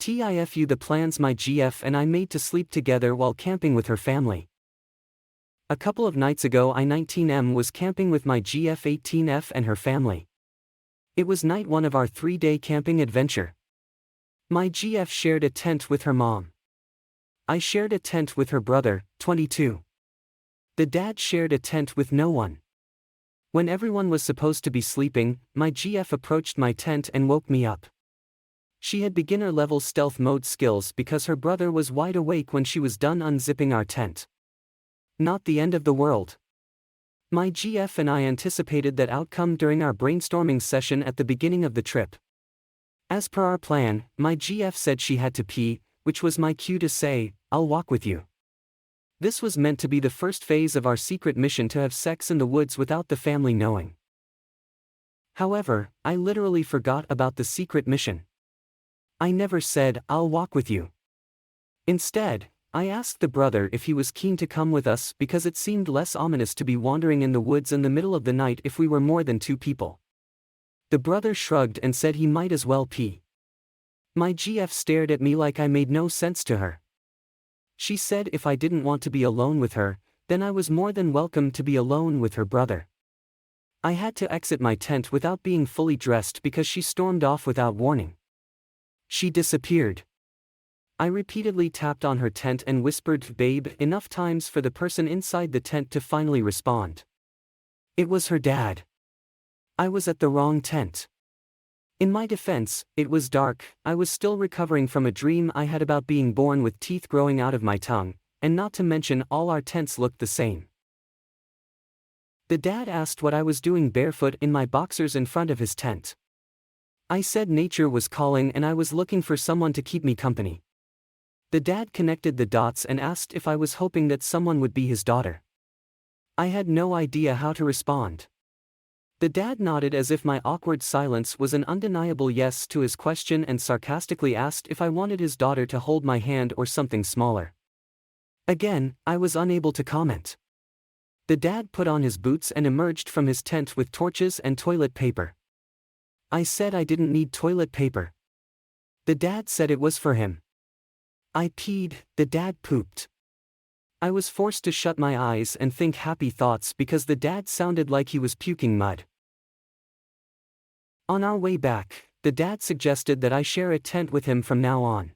TIFU the plans my GF and I made to sleep together while camping with her family. A couple of nights ago I-19M was camping with my GF-18F and her family. It was night 1 of our 3-day camping adventure. My GF shared a tent with her mom. I shared a tent with her brother, 22. The dad shared a tent with no one. When everyone was supposed to be sleeping, my GF approached my tent and woke me up. She had beginner-level stealth mode skills because her brother was wide awake when she was done unzipping our tent. Not the end of the world. My GF and I anticipated that outcome during our brainstorming session at the beginning of the trip. As per our plan, my GF said she had to pee, which was my cue to say, "I'll walk with you." This was meant to be the first phase of our secret mission to have sex in the woods without the family knowing. However, I literally forgot about the secret mission. I never said, "I'll walk with you." Instead, I asked the brother if he was keen to come with us because it seemed less ominous to be wandering in the woods in the middle of the night if we were more than 2 people. The brother shrugged and said he might as well pee. My GF stared at me like I made no sense to her. She said if I didn't want to be alone with her, then I was more than welcome to be alone with her brother. I had to exit my tent without being fully dressed because she stormed off without warning. She disappeared. I repeatedly tapped on her tent and whispered "babe" enough times for the person inside the tent to finally respond. It was her dad. I was at the wrong tent. In my defense, it was dark, I was still recovering from a dream I had about being born with teeth growing out of my tongue, and not to mention all our tents looked the same. The dad asked what I was doing barefoot in my boxers in front of his tent. I said nature was calling and I was looking for someone to keep me company. The dad connected the dots and asked if I was hoping that someone would be his daughter. I had no idea how to respond. The dad nodded as if my awkward silence was an undeniable yes to his question and sarcastically asked if I wanted his daughter to hold my hand or something smaller. Again, I was unable to comment. The dad put on his boots and emerged from his tent with torches and toilet paper. I said I didn't need toilet paper. The dad said it was for him. I peed, the dad pooped. I was forced to shut my eyes and think happy thoughts because the dad sounded like he was puking mud. On our way back, the dad suggested that I share a tent with him from now on.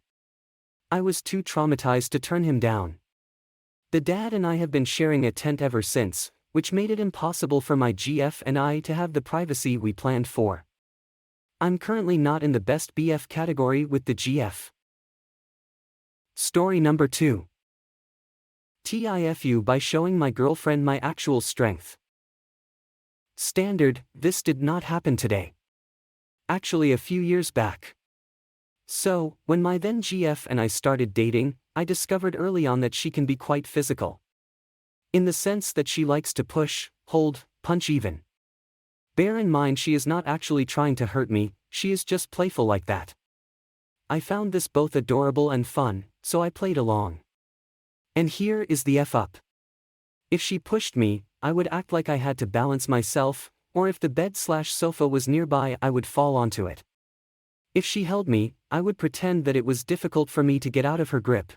I was too traumatized to turn him down. The dad and I have been sharing a tent ever since, which made it impossible for my GF and I to have the privacy we planned for. I'm currently not in the best BF category with the GF. Story number 2. TIFU by showing my girlfriend my actual strength. Standard, this did not happen today. Actually a few years back. So, when my then GF and I started dating, I discovered early on that she can be quite physical. In the sense that she likes to push, hold, punch even. Bear in mind she is not actually trying to hurt me, she is just playful like that. I found this both adorable and fun, so I played along. And here is the F up. If she pushed me, I would act like I had to balance myself, or if the bed/sofa was nearby I would fall onto it. If she held me, I would pretend that it was difficult for me to get out of her grip.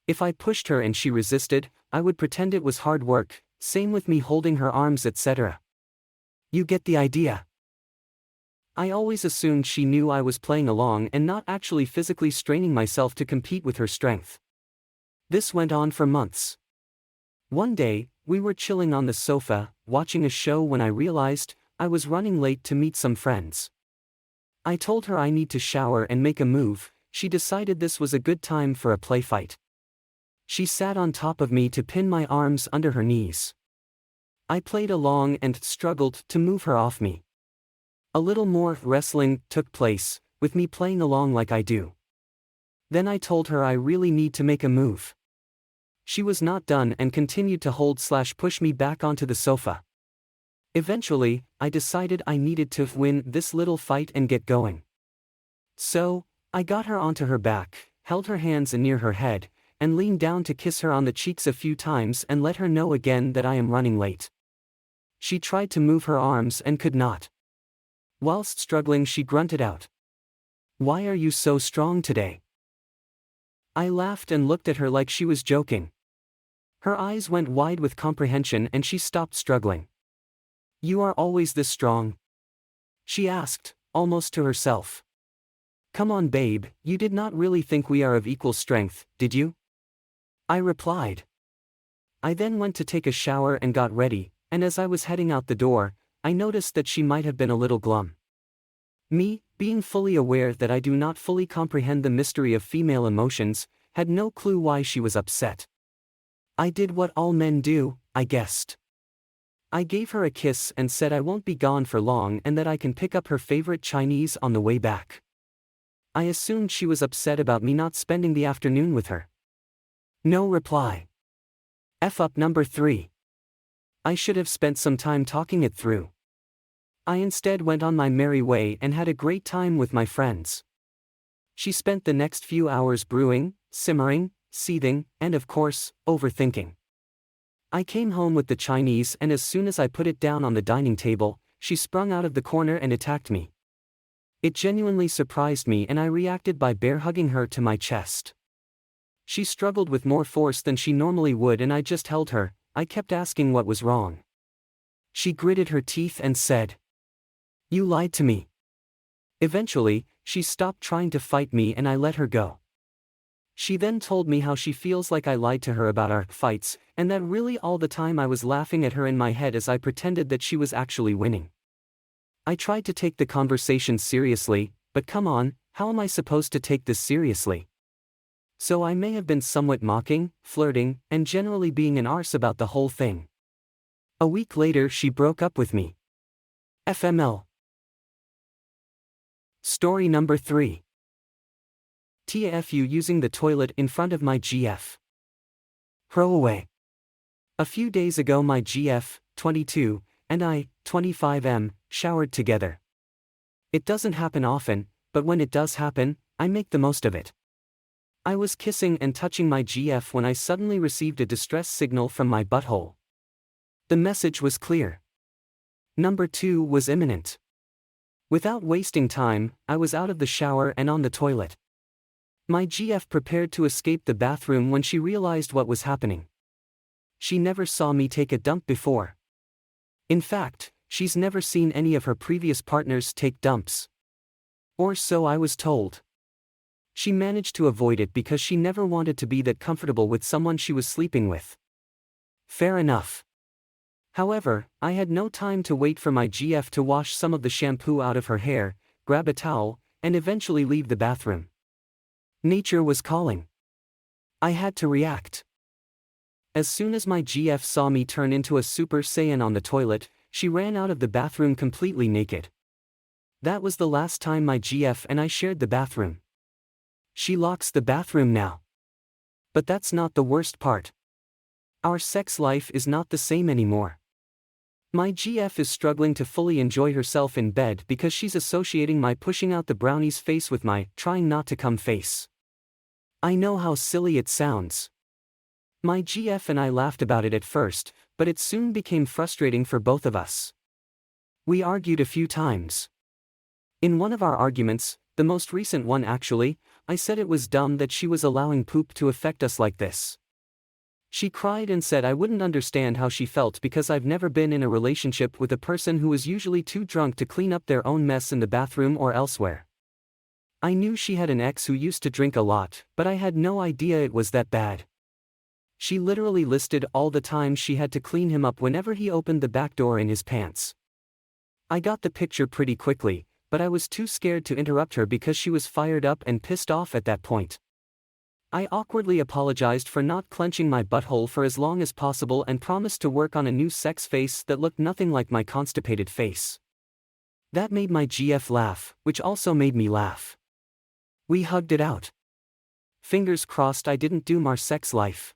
If I pushed her and she resisted, I would pretend it was hard work, same with me holding her arms etc. You get the idea. I always assumed she knew I was playing along and not actually physically straining myself to compete with her strength. This went on for months. One day, we were chilling on the sofa, watching a show when I realized I was running late to meet some friends. I told her I need to shower and make a move. She decided this was a good time for a play fight. She sat on top of me to pin my arms under her knees. I played along and struggled to move her off me. A little more wrestling took place, with me playing along like I do. Then I told her I really need to make a move. She was not done and continued to hold/push me back onto the sofa. Eventually, I decided I needed to win this little fight and get going. So, I got her onto her back, held her hands near her head, and leaned down to kiss her on the cheeks a few times and let her know again that I am running late. She tried to move her arms and could not. Whilst struggling she grunted out, Why are you so strong today? I laughed and looked at her like she was joking. Her eyes went wide with comprehension and she stopped struggling. You are always this strong? She asked, almost to herself. Come on babe, you did not really think we are of equal strength, did you? I replied. I then went to take a shower and got ready, and as I was heading out the door, I noticed that she might have been a little glum. Me, being fully aware that I do not fully comprehend the mystery of female emotions, had no clue why she was upset. I did what all men do, I guessed. I gave her a kiss and said I won't be gone for long and that I can pick up her favorite Chinese on the way back. I assumed she was upset about me not spending the afternoon with her. No reply. F up number 3. I should have spent some time talking it through. I instead went on my merry way and had a great time with my friends. She spent the next few hours brewing, simmering, seething, and of course, overthinking. I came home with the Chinese and as soon as I put it down on the dining table, she sprung out of the corner and attacked me. It genuinely surprised me and I reacted by bear hugging her to my chest. She struggled with more force than she normally would and I just held her. I kept asking what was wrong. She gritted her teeth and said, "You lied to me." Eventually, she stopped trying to fight me and I let her go. She then told me how she feels like I lied to her about our fights, and that really all the time I was laughing at her in my head as I pretended that she was actually winning. I tried to take the conversation seriously, but come on, how am I supposed to take this seriously? So I may have been somewhat mocking, flirting, and generally being an arse about the whole thing. A week later she broke up with me. FML. Story number 3. TAFU using the toilet in front of my GF. Throwaway. A few days ago my GF, 22, and I, 25M, showered together. It doesn't happen often, but when it does happen, I make the most of it. I was kissing and touching my GF when I suddenly received a distress signal from my butthole. The message was clear. Number 2 was imminent. Without wasting time, I was out of the shower and on the toilet. My GF prepared to escape the bathroom when she realized what was happening. She never saw me take a dump before. In fact, she's never seen any of her previous partners take dumps. Or so I was told. She managed to avoid it because she never wanted to be that comfortable with someone she was sleeping with. Fair enough. However, I had no time to wait for my GF to wash some of the shampoo out of her hair, grab a towel, and eventually leave the bathroom. Nature was calling. I had to react. As soon as my GF saw me turn into a Super Saiyan on the toilet, she ran out of the bathroom completely naked. That was the last time my GF and I shared the bathroom. She locks the bathroom now. But that's not the worst part. Our sex life is not the same anymore. My GF is struggling to fully enjoy herself in bed because she's associating my pushing out the brownie's face with my trying not to come face. I know how silly it sounds. My GF and I laughed about it at first, but it soon became frustrating for both of us. We argued a few times. In one of our arguments, the most recent one actually, I said it was dumb that she was allowing poop to affect us like this. She cried and said I wouldn't understand how she felt because I've never been in a relationship with a person who was usually too drunk to clean up their own mess in the bathroom or elsewhere. I knew she had an ex who used to drink a lot, but I had no idea it was that bad. She literally listed all the times she had to clean him up whenever he opened the back door in his pants. I got the picture pretty quickly, but I was too scared to interrupt her because she was fired up and pissed off at that point. I awkwardly apologized for not clenching my butthole for as long as possible and promised to work on a new sex face that looked nothing like my constipated face. That made my GF laugh, which also made me laugh. We hugged it out. Fingers crossed I didn't doom our sex life.